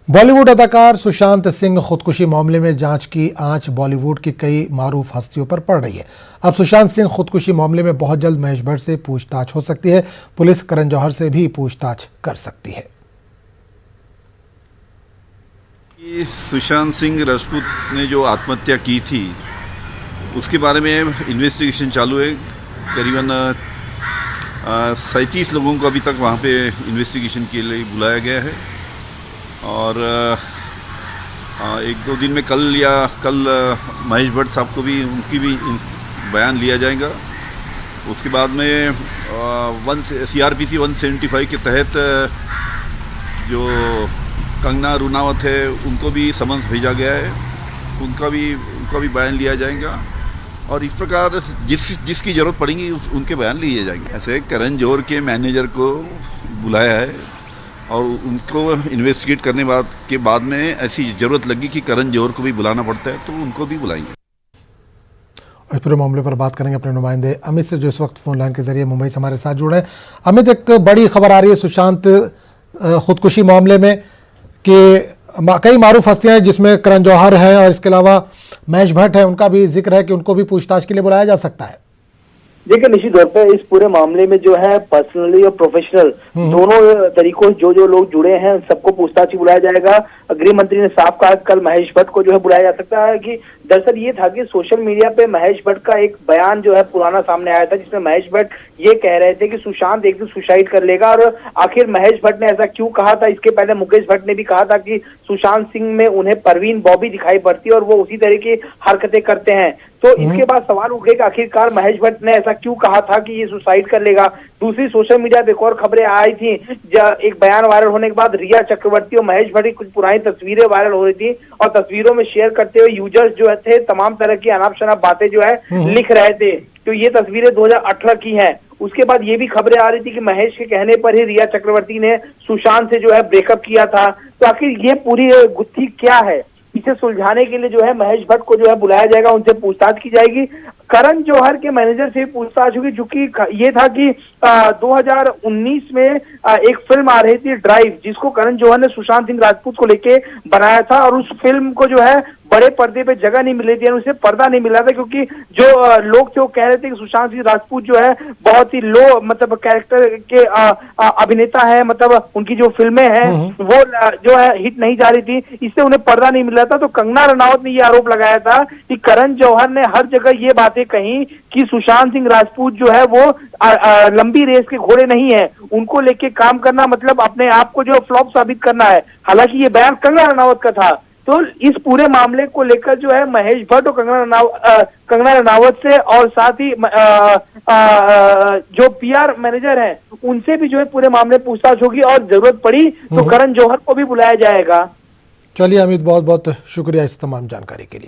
बॉलीवुड अदाकार सुशांत सिंह खुदकुशी मामले में जांच की आंच बॉलीवुड की कई मारूफ हस्तियों पर पड़ रही है। अब सुशांत सिंह खुदकुशी मामले में बहुत जल्द महेश भट्ट से पूछताछ हो सकती है। पुलिस करण जौहर से भी पूछताछ कर सकती है। सुशांत सिंह राजपूत ने जो आत्महत्या की थी उसके बारे में इन्वेस्टिगेशन चालू है। करीबन 37 लोगों को अभी तक वहाँ पे इन्वेस्टिगेशन के लिए बुलाया गया है और एक दो दिन में कल महेश भट्ट साहब को भी उनकी भी बयान लिया जाएगा। उसके बाद में CRPC 175 के तहत जो कंगना रनौत है उनको भी समन्स भेजा गया है, उनका भी बयान लिया जाएगा और इस प्रकार जिसकी ज़रूरत पड़ेगी उनके बयान लिए जाएंगे। ऐसे करण जौहर के मैनेजर को बुलाया है और उनको इन्वेस्टिगेट करने के बाद में ऐसी ज़रूरत लगी कि करण जौहर को भी बुलाना पड़ता है तो उनको भी बुलाएंगे। इस पूरे मामले पर बात करेंगे अपने नुमाइंदे अमित से, जो इस वक्त फोन लाइन के जरिए मुंबई से हमारे साथ जुड़े हैं। अमित, एक बड़ी खबर आ रही है सुशांत खुदकुशी मामले में कि कई मारूफ हस्तियां हैं जिसमें करण जौहर है और इसके अलावा महेश भट्ट है, उनका भी जिक्र है कि उनको भी पूछताछ के लिए बुलाया जा सकता है। देखिए, निश्चित तौर पर इस पूरे मामले में जो है पर्सनली और प्रोफेशनल दोनों तरीकों से जो लोग जुड़े हैं सबको पूछताछ बुलाया जाएगा। गृह मंत्री ने साफ कहा कल महेश भट्ट को जो है बुलाया जा सकता है कि दरअसल ये था कि सोशल मीडिया पे महेश भट्ट का एक बयान जो है पुराना सामने आया था जिसमें महेश भट्ट ये कह रहे थे कि सुशांत एक दिन सुसाइड कर लेगा और आखिर महेश भट्ट ने ऐसा क्यों कहा था। इसके पहले मुकेश भट्ट ने भी कहा था कि सुशांत सिंह में उन्हें परवीन बॉबी दिखाई पड़ती है और वो उसी तरह की हरकतें करते हैं। तो इसके बाद सवाल उठ गए कि आखिरकार महेश भट्ट ने ऐसा क्यों कहा था कि ये सुसाइड कर लेगा। दूसरी सोशल मीडिया पे एक और खबरें आई थी, एक बयान वायरल होने के बाद रिया चक्रवर्ती और महेश भट्ट की कुछ पुरानी तस्वीरें वायरल हो रही थी और तस्वीरों में शेयर करते हुए यूजर्स जो थे तमाम तरह की अनाप शनाप बातें जो है लिख रहे थे। तो ये तस्वीरें 2018 की हैं। उसके बाद ये भी खबरें आ रही थी कि महेश के कहने पर ही रिया चक्रवर्ती ने सुशांत से जो है ब्रेकअप किया था। तो आखिर ये पूरी गुत्थी क्या है, इसे सुलझाने के लिए जो है महेश भट्ट को जो है बुलाया जाएगा, उनसे पूछताछ की जाएगी। करण जौहर के मैनेजर से पूछताछ होगी, चूंकि ये था कि 2019 में एक फिल्म आ रही थी ड्राइव, जिसको करण जौहर ने सुशांत सिंह राजपूत को लेके बनाया था और उस फिल्म को जो है बड़े पर्दे पे जगह नहीं मिल रही थी, उसे पर्दा नहीं मिला था क्योंकि जो लोग थे वो कह रहे थे कि सुशांत सिंह राजपूत जो है बहुत ही लो मतलब कैरेक्टर के अभिनेता है, मतलब उनकी जो फिल्में हैं वो जो है हिट नहीं जा रही थी, इससे उन्हें पर्दा नहीं मिल रहा था। तो कंगना रनौत ने ये आरोप लगाया था कि करण जौहर ने हर जगह ये बातें कही कि सुशांत सिंह राजपूत जो है वो लंबी रेस के घोड़े नहीं है, उनको लेके काम करना मतलब अपने आप को जो फ्लॉप साबित करना है। हालांकि ये बयान कंगना रनौत का था। तो इस पूरे मामले को लेकर जो है महेश भट्ट और कंगना रनौत से और साथ ही जो PR मैनेजर हैं उनसे भी जो है पूरे मामले पूछताछ होगी और जरूरत पड़ी तो करण जौहर को भी बुलाया जाएगा। चलिए अमित, बहुत बहुत शुक्रिया इस तमाम जानकारी के लिए।